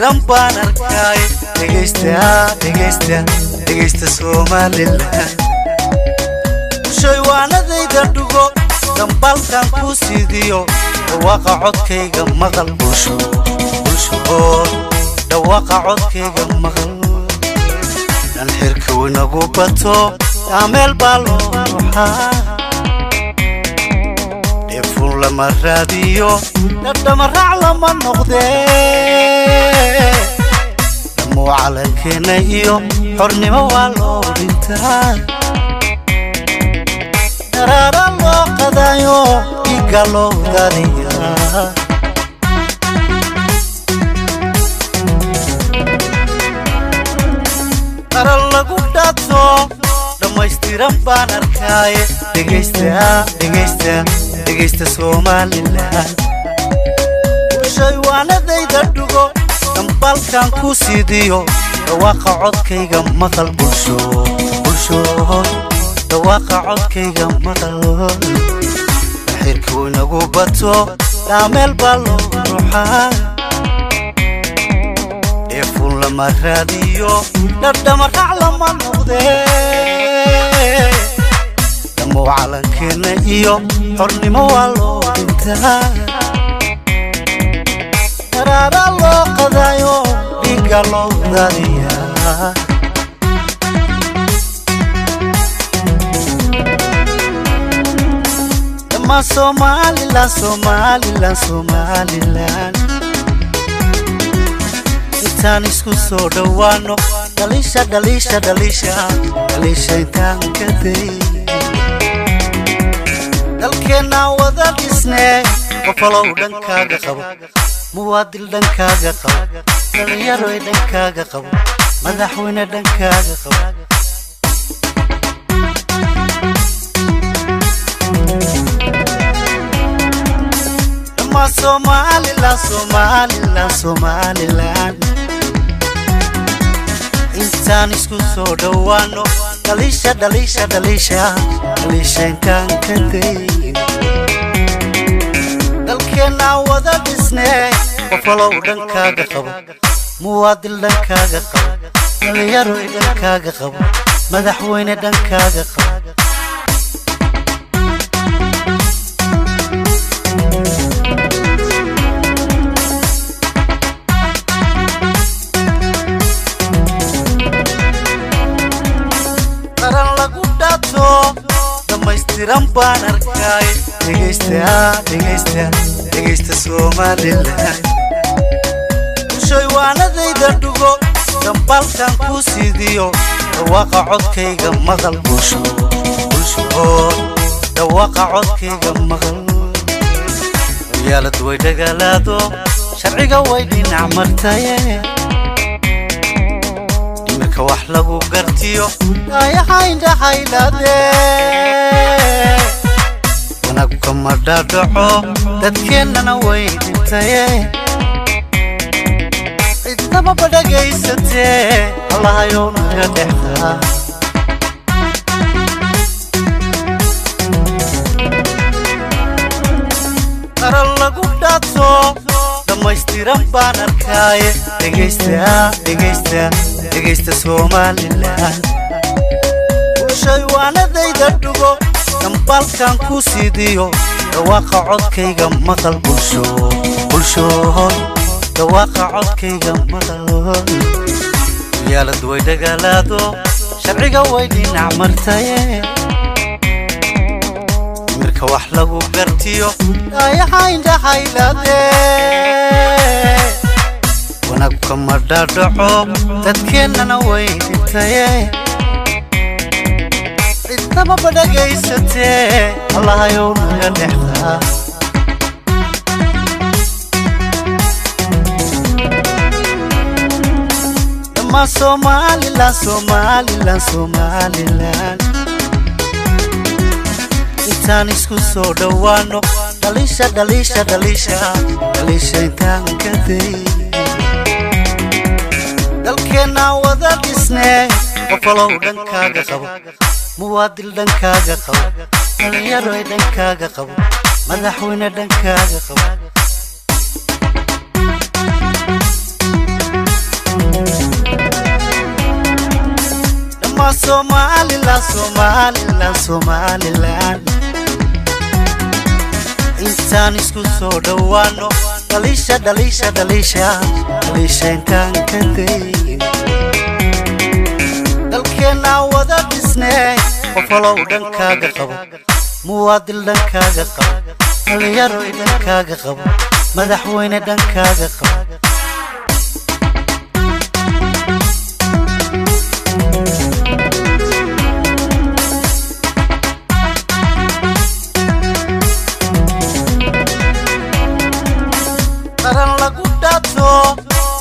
Rambaan arkay dhegeysta Soomaaliland shay waanadayda dhugo dambaalkan ku sidiyo dhawaaqa codkayga maqal bulsho dhawaaqa codkayga maqal dan xirka wanagu bato ameel baa loo ruxaa dheefun lama raadiyo dhadhama raac lama noqdee وعلكنا iyo xornimo waa loo dhintaa rara loo qadayo igalo dariya rara lagu dhato dhamaystiran baan arkay dhegeysta Soomaaliland shay waanadayda dhugo dambaalkan ku sidiyo dhawaaqa codkayga maqal bulsho dhawaaqa codkayga maqal xirka wanagu bato ameel baa loo ruxaa dheefun lama raadiyo dhadhama raac lama noqdee damo calankeena iyo xornimo waa loo dhintaa rara loo qadayo igalo dariya dama Somaliland intaan isku soo dhawaano dhalisha intaan ka day dalkeena wada dhisnee qofalow dhankaaga qabo muwaadil dhankaaga qabo dhalinyaro dhankaaga qabo madaxweyne dhankaaga qabo dama Somaliland intaan isku soo dhawaano dhalisha intaan ka day dalkeena wada dhisnee qofalow dhankaaga qabo muwaadil dhankaaga qabo dhalinyaro dhankaaga qabo madaxweyne dhankaaga qabo qaran lagu dhato dhamaystiran baan arkay dhegeysta Soomaaliland shay waanadayda dhugo dambaalkan ku sidiyo dhawaaqa codkayga maqal bulsho dhawaaqa codkayga maqal yaalad way dhagalaado sharciga way dhinac martaye dhimirka wax lagu gartiyo ayahaynda haylaadee wanagu kama dhaadhaco dadkeennana way dhintaye cidnaba badhagaysatee allahayow naga dhexdaa qaran lagu dhato dhamaystiran baan arkay dhegeysta Soomaaliland shay waanadayda dhugo dambaalkan ku sidiyo dhawaaqa codkayga maqal bulsho dhawaaqa codkayga maqal yaalad way dhagalaado sharciga way dhinac martaye mirka wax lagu gartiyo ayahaynda haylaadee wanagu kama dhaadhaco dadkeennana way dhintaye cidnaba badhagaysatee tahayo naga dhexda dhamma Somaliland intaan isku soo dhawaano dhalisha intaan ka day dalkeena wada dhisnee qofalow dhankaaga qabo muwaadil dhankaaga qabo dhalinyaro dhankaaga qabo madaxweyne dhankaaga qabo dhamma Somaliland intaan isku soo dhawaano dhalisha intaan ka day dalkeena wada dhisnee qofalow dhankaaga qabo muwaadil dhankaaga qabo dhalinyaro dhankaaga qabo madaxweyne dhankaaga qabo qaran lagu dhaato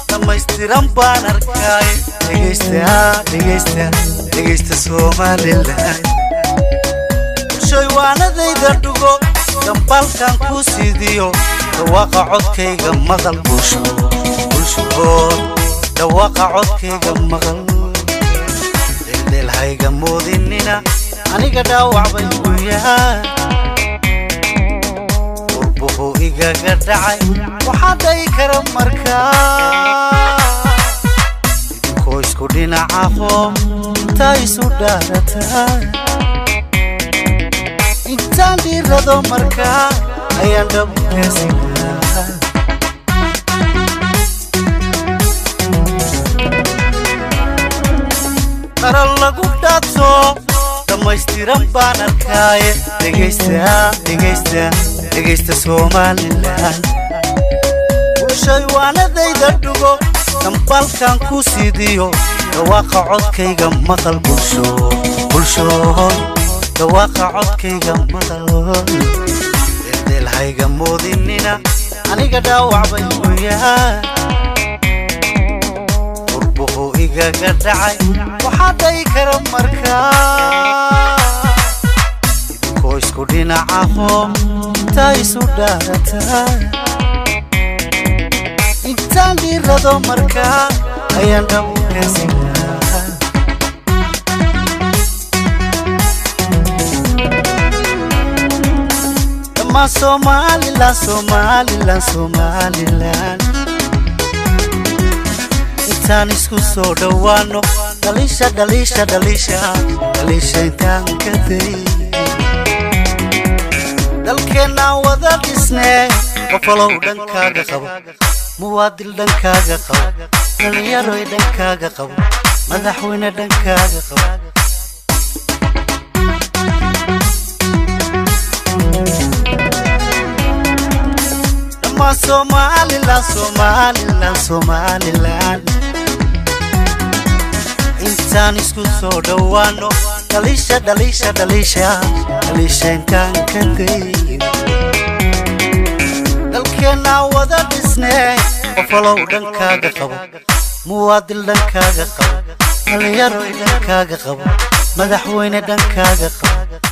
dhamaystiran baan arkay dhegeysta Somaliland bulshoy waanadayda dhugo dambaalkan ku sidiyo dhawaaqa codkayga maqal bulsho dhawaaqa codkayga maqal hayga moodinina aniga dhaawac bay ku yahay urbuhu igaga dhacay waxaa day kara markaa isku dhinacaafo intaa isu dhaarataa intaan dhiirado markaa ayaan dhabu heesinaa qaran lagu dhaato dhamaystiran baan arkaaye dhegeysta Somaliland bulshoy waanadayda dhugo dambaalkan ku sidiyo dhawaaqa codkayga maqal bulsho dhawaaqa codkayga maqal hayga moodinina aniga dhaawac bay ku yahay urbuhu igaga dhacay waxaa day kara markaa idinkoo isku dhinacaafo intaa isu dhaarataa intaan dhiirado markaa ayaan dhabu heesinaa dhamma Somaliland intaan isku soo dhawaano dhalisha intaan ka day dalkeena wada dhisnee qofalow dhankaaga qabo muwaadil dhankaaga qabo dhalinyaro dhankaaga qabo madaxweyne dhankaaga qabo dhamma Somaliland intaan isku soo dhawaano dhalisha intaan ka day dalkeena wada dhisnee qofalow dhankaaga qabo muwaadil dhankaaga qabo dhalinyaro dhankaaga qabo madaxweyne dhankaaga qabo